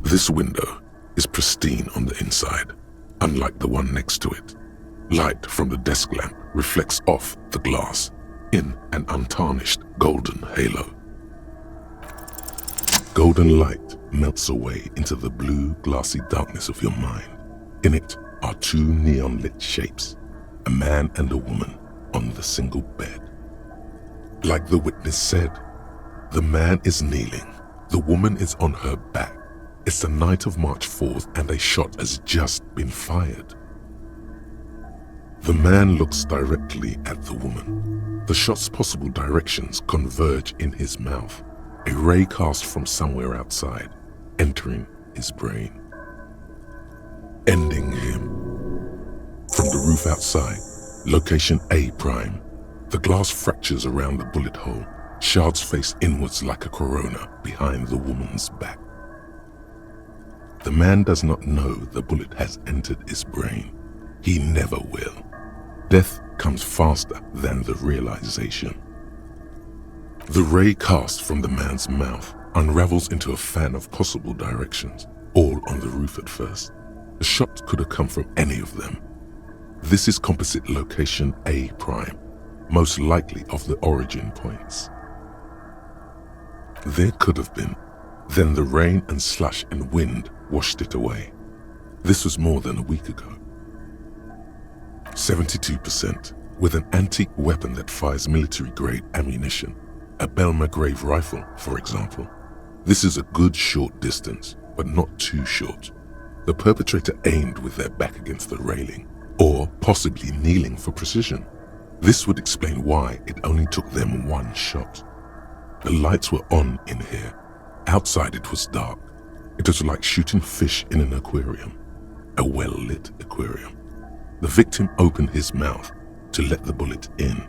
This window is pristine on the inside, unlike the one next to it. Light from the desk lamp reflects off the glass in an untarnished golden halo. Golden light melts away into the blue, glassy darkness of your mind. In it are two neon-lit shapes, a man and a woman on the single bed. Like the witness said, the man is kneeling, the woman is on her back. It's the night of March 4th and a shot has just been fired. The man looks directly at the woman. The shot's possible directions converge in his mouth, a ray cast from somewhere outside, entering his brain, ending him. From the roof outside, location A prime, the glass fractures around the bullet hole, shards face inwards like a corona behind the woman's back. The man does not know the bullet has entered his brain. He never will. Death comes faster than the realization. The ray cast from the man's mouth unravels into a fan of possible directions, all on the roof at first. The shot could have come from any of them. This is composite location A prime, most likely of the origin points. There could have been. Then the rain and slush and wind washed it away. This was more than a week ago. 72% with an antique weapon that fires military-grade ammunition, a Belma-grave rifle, for example. This is a good short distance, but not too short. The perpetrator aimed with their back against the railing, or possibly kneeling for precision. This would explain why it only took them one shot. The lights were on in here. Outside it was dark. It was like shooting fish in an aquarium, a well-lit aquarium. The victim opened his mouth to let the bullet in.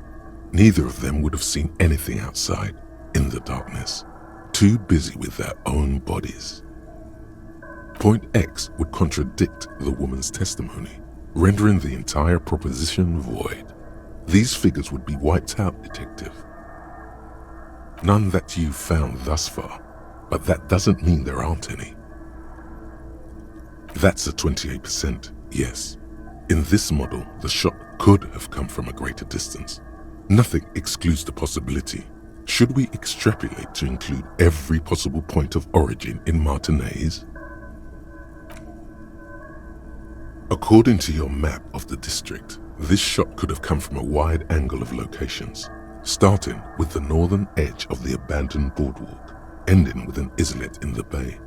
Neither of them would have seen anything outside in the darkness, too busy with their own bodies. Point X would contradict the woman's testimony, rendering the entire proposition void. These figures would be wiped out, detective. None that you've found thus far, but that doesn't mean there aren't any. That's a 28%, yes. In this model, the shot could have come from a greater distance. Nothing excludes the possibility. Should we extrapolate to include every possible point of origin in Martinez? According to your map of the district, this shot could have come from a wide angle of locations, starting with the northern edge of the abandoned boardwalk, ending with an islet in the bay.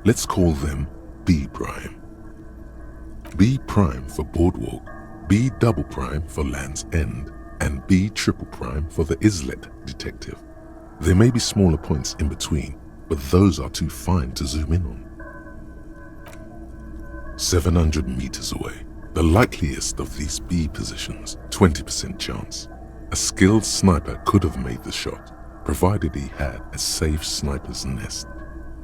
Let's call them B prime. B prime for boardwalk, B double prime for Land's End, and B triple prime for the islet, detective. There may be smaller points in between, but those are too fine to zoom in on. 700 meters away, the likeliest of these B positions, 20% chance. A skilled sniper could have made the shot, provided he had a safe sniper's nest.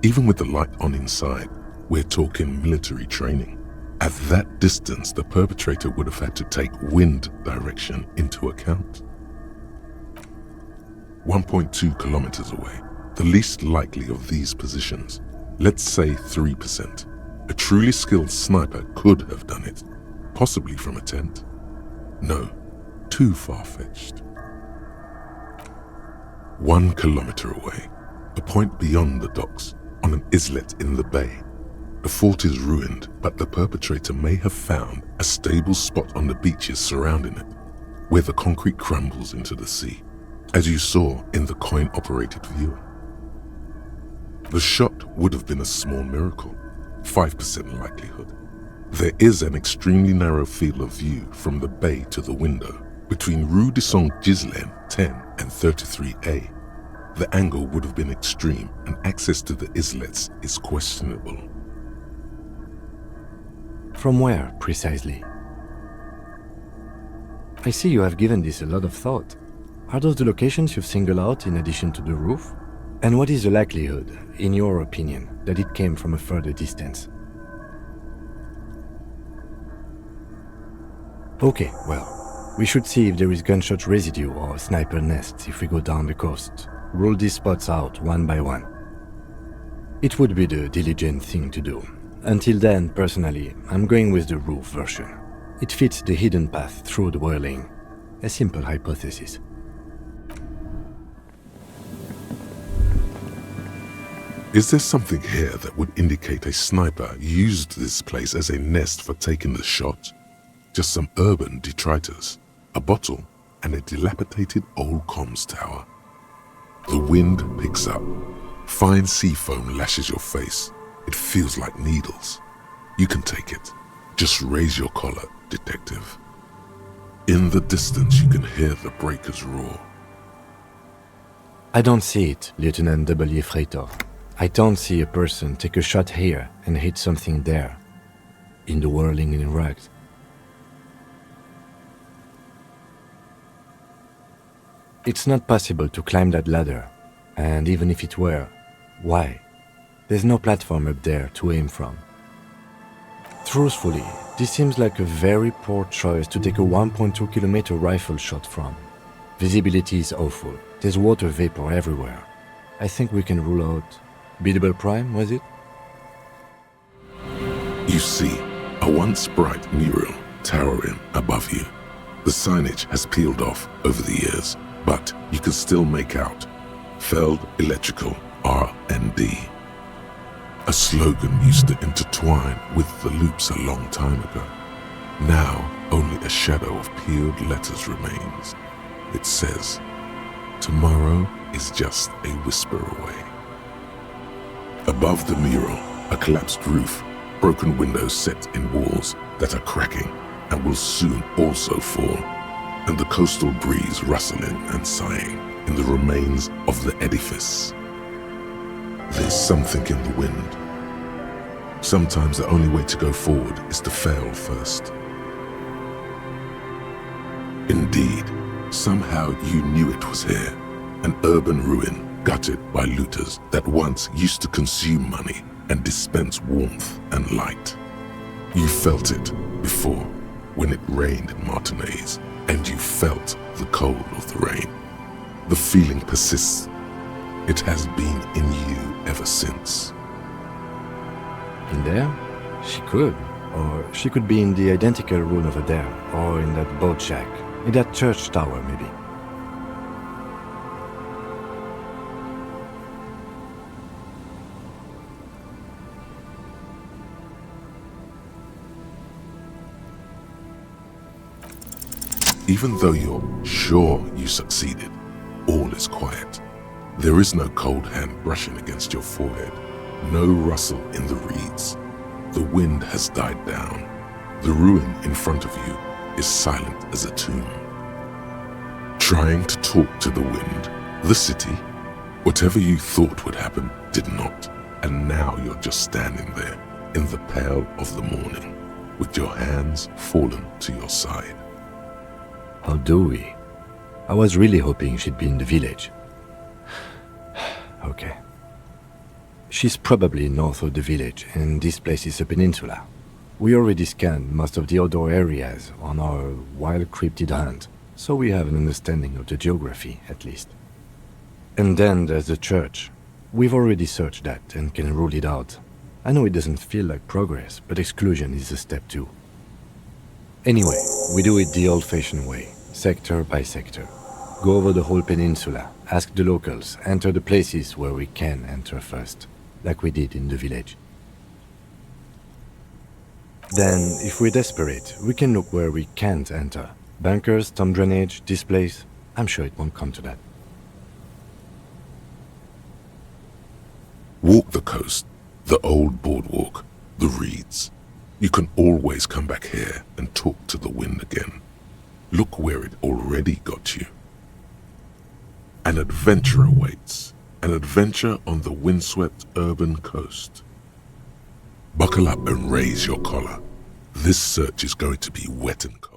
Even with the light on inside, we're talking military training. At that distance, the perpetrator would have had to take wind direction into account. 1.2 kilometers away, the least likely of these positions, let's say 3%. A truly skilled sniper could have done it, possibly from a tent. No, too far-fetched. 1 kilometer away, a point beyond the docks, on an islet in the bay. The fort is ruined, but the perpetrator may have found a stable spot on the beaches surrounding it, where the concrete crumbles into the sea, as you saw in the coin-operated viewer. The shot would have been a small miracle, 5% likelihood. There is an extremely narrow field of view from the bay to the window, between Rue de Saint-Ghislain 10 and 33A. The angle would have been extreme and access to the islets is questionable. From where, precisely? I see you have given this a lot of thought. Are those the locations you've singled out in addition to the roof? And what is the likelihood, in your opinion, that it came from a further distance? Okay, well, we should see if there is gunshot residue or sniper nests if we go down the coast. Rule these spots out one by one. It would be the diligent thing to do. Until then, personally, I'm going with the roof version. It fits the hidden path through the whirling. A simple hypothesis. Is there something here that would indicate a sniper used this place as a nest for taking the shot? Just some urban detritus, a bottle, and a dilapidated old comms tower. The wind picks up. Fine sea foam lashes your face. It feels like needles. You can take it. Just raise your collar, detective. In the distance, you can hear the breakers roar. I don't see it, Lieutenant W. Freighter. I don't see a person take a shot here and hit something there, in the whirling in rags. It's not possible to climb that ladder, and even if it were, why? There's no platform up there to aim from. Truthfully, this seems like a very poor choice to take a 1.2 kilometer rifle shot from. Visibility is awful. There's water vapor everywhere. I think we can rule out Biddable Prime, was it? You see a once bright mural towering above you. The signage has peeled off over the years, but you can still make out Feld Electrical R&D. A slogan used to intertwine with the loops a long time ago. Now only a shadow of peeled letters remains. It says, "Tomorrow is just a whisper away." Above the mural, a collapsed roof, broken windows set in walls that are cracking and will soon also fall, and the coastal breeze rustling and sighing in the remains of the edifice. There's something in the wind. Sometimes the only way to go forward is to fail first. Indeed, somehow you knew it was here, an urban ruin gutted by looters that once used to consume money and dispense warmth and light. You felt it before when it rained in Martinez, and you felt the cold of the rain. The feeling persists. It has been in you ever since. In there? She could. Or she could be in the identical room over there, or in that boat shack, in that church tower maybe. Even though you're sure you succeeded, all is quiet. There is no cold hand brushing against your forehead, no rustle in the reeds. The wind has died down. The ruin in front of you is silent as a tomb. Trying to talk to the wind, the city, whatever you thought would happen did not, and now you're just standing there in the pale of the morning, with your hands fallen to your side. How do we? I was really hoping she'd be in the village. Okay. She's probably north of the village, and this place is a peninsula. We already scanned most of the outdoor areas on our wild cryptid hunt, so we have an understanding of the geography, at least. And then there's the church. We've already searched that and can rule it out. I know it doesn't feel like progress, but exclusion is a step too. Anyway, we do it the old-fashioned way, sector by sector. Go over the whole peninsula, ask the locals, enter the places where we can enter first, like we did in the village. Then, if we're desperate, we can look where we can't enter. Bunkers, storm drainage, this place. I'm sure it won't come to that. Walk the coast, the old boardwalk, the reeds. You can always come back here and talk to the wind again. Look where it already got you. An adventure awaits, an adventure on the windswept urban coast. Buckle up and raise your collar. This search is going to be wet and cold.